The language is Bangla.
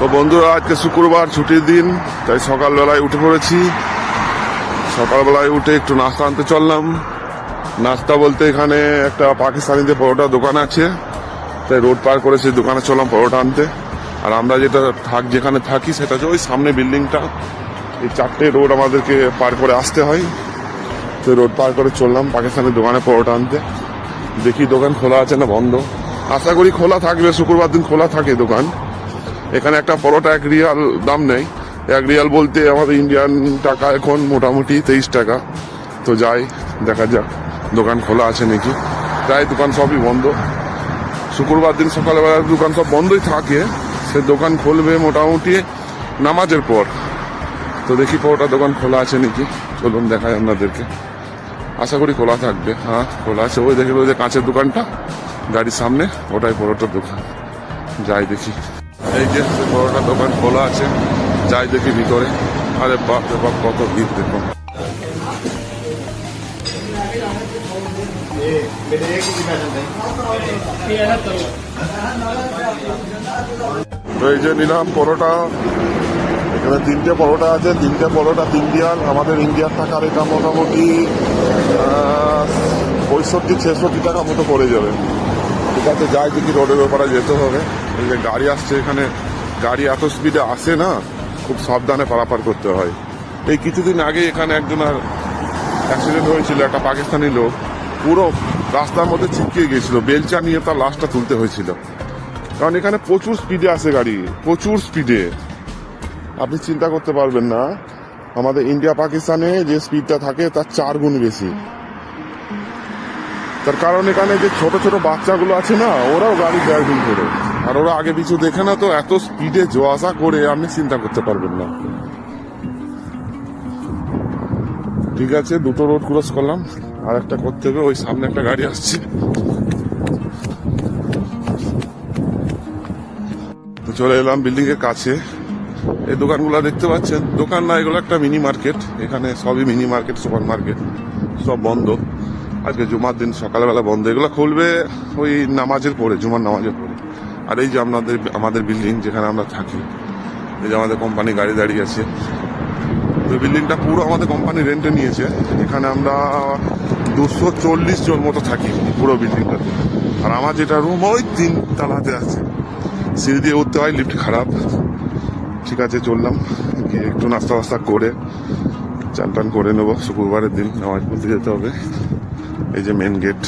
তো বন্ধুরা, আজকে শুক্রবার, ছুটির দিন, তাই সকালবেলায় উঠে পড়েছি। সকালবেলায় উঠে একটু নাস্তা আনতে চললাম। নাস্তা বলতে এখানে একটা পাকিস্তানিদের পরোটা দোকান আছে, তাই রোড পার করেছি, দোকানে চললাম পরোটা আনতে। আর আমরা যেখানে থাকি সেটা হচ্ছে ওই সামনে বিল্ডিংটা। এই 4টে রোড আমাদেরকে পার করে আসতে হয়, তো রোড পার করে চললাম পাকিস্তানের দোকানে পরোটা আনতে। দেখি দোকান খোলা আছে না বন্ধ। আশা করি খোলা থাকবে, শুক্রবার দিন খোলা থাকে দোকান। এখানে একটা পরোটা 1 রিয়াল দাম নেই। 1 রিয়াল বলতে আমাদের ইন্ডিয়ান টাকা এখন মোটামুটি 23 টাকা। তো যাই, দেখা যাক দোকান খোলা আছে নাকি। প্রায় দোকান সবই বন্ধ। শুক্রবার দিন সকালবেলা দোকান সব বন্ধই থাকে। সে দোকান খুলবে মোটামুটি নামাজের পর। তো দেখি পরোটা দোকান খোলা আছে নাকি, চলুন দেখাই আপনাদেরকে। আশা করি খোলা থাকবে। হ্যাঁ, খোলা আছে। ওই দেখি ওই যে কাঁচের দোকানটা গাড়ির সামনে, ওটাই পরোটার দোকান। যাই দেখি। এই যে পরোটার দোকান খোলা আছে, যাই দেখি ভিতরে। আরে বাপ রে বাপ, কত ভিড় দেখো। তো এই যে নিলাম পরোটা। এখানে 3টে পরোটা আছে, 3টে পরোটা 3 রিয়াল। আমাদের ইন্ডিয়ার টাকার এটা মোটামুটি 65-66 টাকা মতো পড়ে যাবে। ঠিক আছে, যাই দেখি। রোডের ওপারে যেতে হবে। এই যে গাড়ি আসছে, এখানে গাড়ি এত স্পিডে আসে না, খুব সাবধানে পারাপার করতে হয়। এই কিছুদিন আগে এখানে একজনের অ্যাক্সিডেন্ট হয়েছিল, একটা পাকিস্তানি লোক পুরো রাস্তার মধ্যে ছিটকে গিয়েছিল। বেলচা নিয়ে তার লাশটা তুলতে হয়েছিল, কারণ এখানে প্রচুর স্পিডে আসে গাড়ি, প্রচুর স্পিডে। আপনি চিন্তা করতে পারবেন না, আমাদের ইন্ডিয়া পাকিস্তানে যে স্পিডটা থাকে তার 4 গুণ বেশি। তার কারণ এখানে যে ছোট ছোট বাচ্চাগুলো আছে না, ওরাও গাড়ি ড্রাইভিং করে, আর ওরা আগে পিছু দেখে না, তো এত স্পিডে যাওয়া আসা করে আপনি চিন্তা করতে পারবেন না। ঠিক আছে, 2টো রোড ক্রস করলাম, আর একটা করতে হবে। ওই সামনে একটা গাড়ি আসছে। তো চলে এলাম বিল্ডিং এর কাছে। এই দোকানগুলো দেখতে পাচ্ছেন, দোকান না, এগুলো একটা মিনি মার্কেট। এখানে সবই মিনি মার্কেট, সুপার মার্কেট সব বন্ধ। আজকে জুমার দিন, সকালবেলা বন্ধ। এগুলো খুলবে ওই নামাজের পরে, জুমার নামাজের পরে। আর এই যে আমাদের বিল্ডিং যেখানে আমরা থাকি, এই যে আমাদের কোম্পানি গাড়ি দাঁড়িয়ে আছে। তো বিল্ডিংটা পুরো আমাদের কোম্পানি রেন্টে নিয়েছে। এখানে আমরা 240 জন মতো থাকি পুরো বিল্ডিংটাতে। আর আমার যেটা রুম ওই 3 তলাতে আছে, সিঁড়ি দিয়ে উঠতে হয়, লিফট খারাপ। ঠিক আছে, চললাম গিয়ে একটু নাস্তা ফাস্তা করে চান টান করে নেবো। শুক্রবারের দিন নামাজ পড়তে যেতে হবে। এই যে মেন গেট,